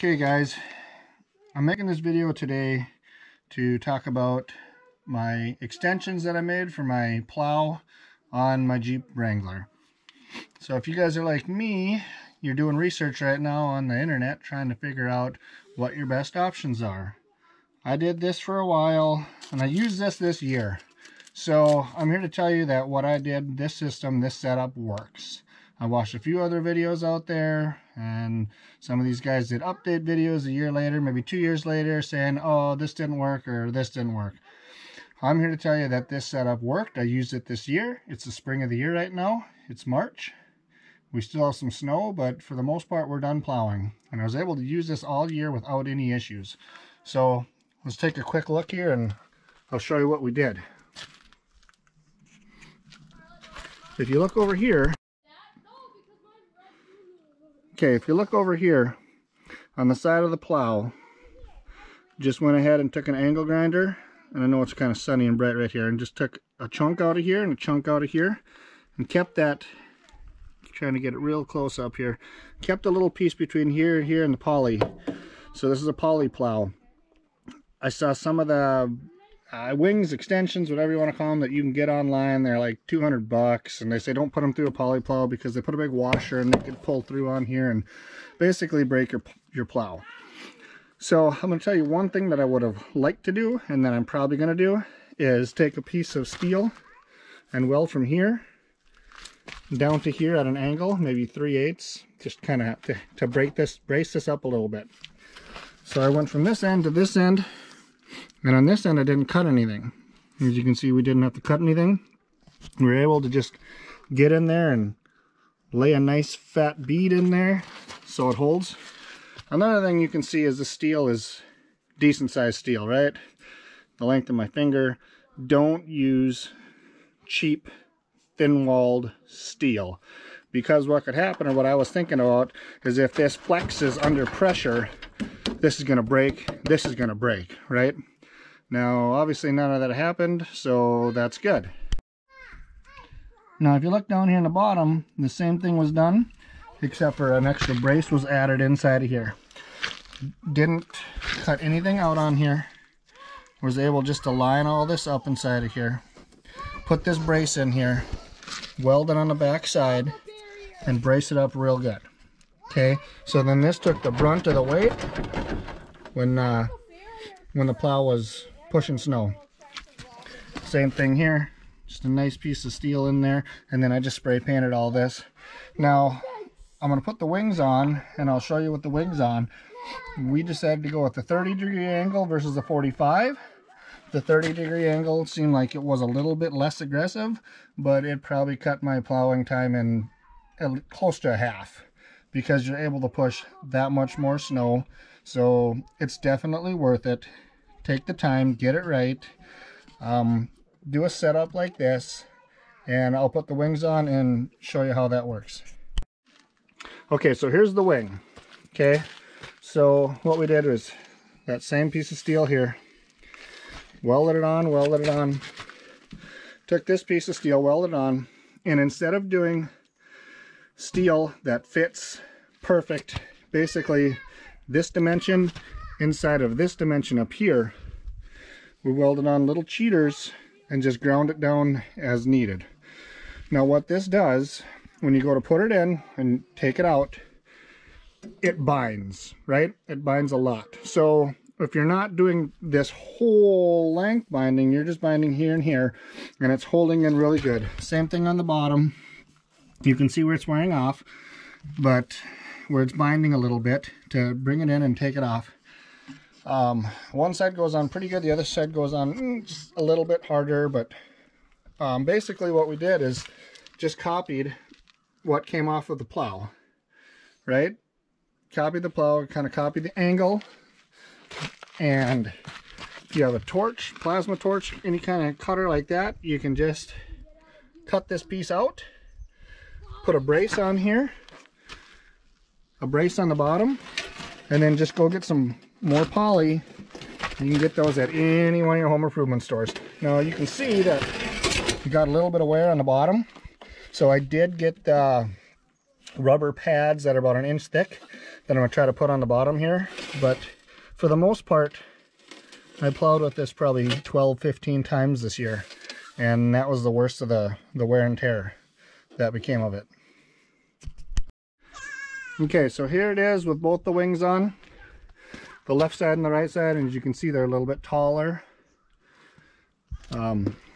Okay guys, I'm making this video today to talk about my extensions that I made for my plow on my Jeep Wrangler. So if you guys are like me, you're doing research right now on the internet trying to figure out what your best options are. I did this for a while and I used this year. So I'm here to tell you that what I did, this system, this setup works. I watched a few other videos out there, and some of these guys did update videos a year later, maybe 2 years later, saying, oh, this didn't work or this didn't work. I'm here to tell you that this setup worked. I used it this year. It's the spring of the year right now. It's March. We still have some snow, but for the most part, we're done plowing. And I was able to use this all year without any issues. So let's take a quick look here and I'll show you what we did. If you look over here, if you look over here on the side of the plow, just went ahead and took an angle grinder, and I know it's kind of sunny and bright right here, and just took a chunk out of here and a chunk out of here and kept that, trying to get it real close up here, kept a little piece between here and the poly. So this is a poly plow. I saw some of the wings, extensions, whatever you want to call them, that you can get online. They're like $200, and they say don't put them through a poly plow because they put a big washer and they could pull through on here and basically break your plow. So I'm going to tell you one thing that I would have liked to do, and that I'm probably going to do, is take a piece of steel and weld from here down to here at an angle, maybe 3/8, just kind of to brace this up a little bit. So I went from this end to this end. And on this end, I didn't cut anything. As you can see, we didn't have to cut anything. We were able to just get in there and lay a nice fat bead in there so it holds. Another thing you can see is the steel is decent sized steel, right? The length of my finger. Don't use cheap, thin-walled steel. Because what could happen, or what I was thinking about, is if this flexes under pressure, this is going to break, this is going to break, right? Now, obviously none of that happened, so that's good. Now, if you look down here in the bottom, the same thing was done, except for an extra brace was added inside of here. Didn't cut anything out on here. Was able just to line all this up inside of here. Put this brace in here, weld it on the back side, and brace it up real good. Okay, so then this took the brunt of the weight when the plow was pushing snow. Same thing here, just a nice piece of steel in there, and then I just spray painted all this. Now I'm going to put the wings on, and I'll show you with the wings on. We decided to go with the 30-degree angle versus the 45. The 30-degree angle seemed like it was a little bit less aggressive, but it probably cut my plowing time in close to a half, because you're able to push that much more snow. So it's definitely worth it. Take the time, get it right. Do a setup like this, and I'll put the wings on and show you how that works. Okay, so here's the wing. Okay, so what we did was that same piece of steel here, welded it on, took this piece of steel, welded it on, and instead of doing steel that fits perfect, basically this dimension inside of this dimension up here, we welded on little cheaters and just ground it down as needed. Now what this does, when you go to put it in and take it out, it binds, right? It binds a lot. So if you're not doing this whole length binding, you're just binding here and here, and it's holding in really good. Same thing on the bottom. You can see where it's wearing off, but where it's binding a little bit to bring it in and take it off. One side goes on pretty good, the other side goes on just a little bit harder, but basically what we did is just copied what came off of the plow, right? Copied the plow, kind of copied the angle, and if you have a torch, plasma torch, any kind of cutter like that, you can just cut this piece out, put a brace on here, a brace on the bottom, and then just go get some more poly. You can get those at any one of your home improvement stores. Now you can see that you got a little bit of wear on the bottom, so I did get rubber pads that are about an inch thick that I'm going to try to put on the bottom here. But for the most part, I plowed with this probably 12-15 times this year, and that was the worst of the wear and tear that became of it. Okay, so here it is with both the wings on, the left side and the right side, and as you can see they're a little bit taller.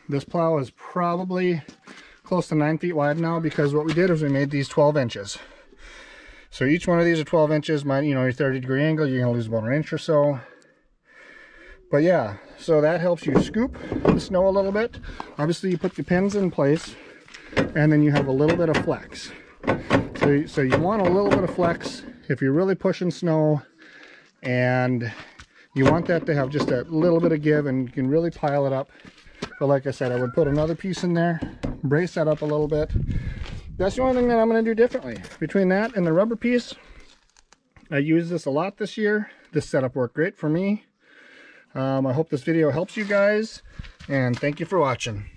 This plow is probably close to 9 feet wide now, because what we did is we made these 12 inches. So each one of these are 12 inches. You know, your 30-degree angle, you're going to lose about an inch or so. But yeah, so that helps you scoop the snow a little bit. Obviously you put the pins in place, and then you have a little bit of flex. So you want a little bit of flex if you're really pushing snow, and you want that to have just a little bit of give, and you can really pile it up. But like I said, I would put another piece in there, brace that up a little bit. That's the only thing that I'm going to do differently. Between that and the rubber piece, I used this a lot this year. This setup worked great for me. I hope this video helps you guys, and thank you for watching.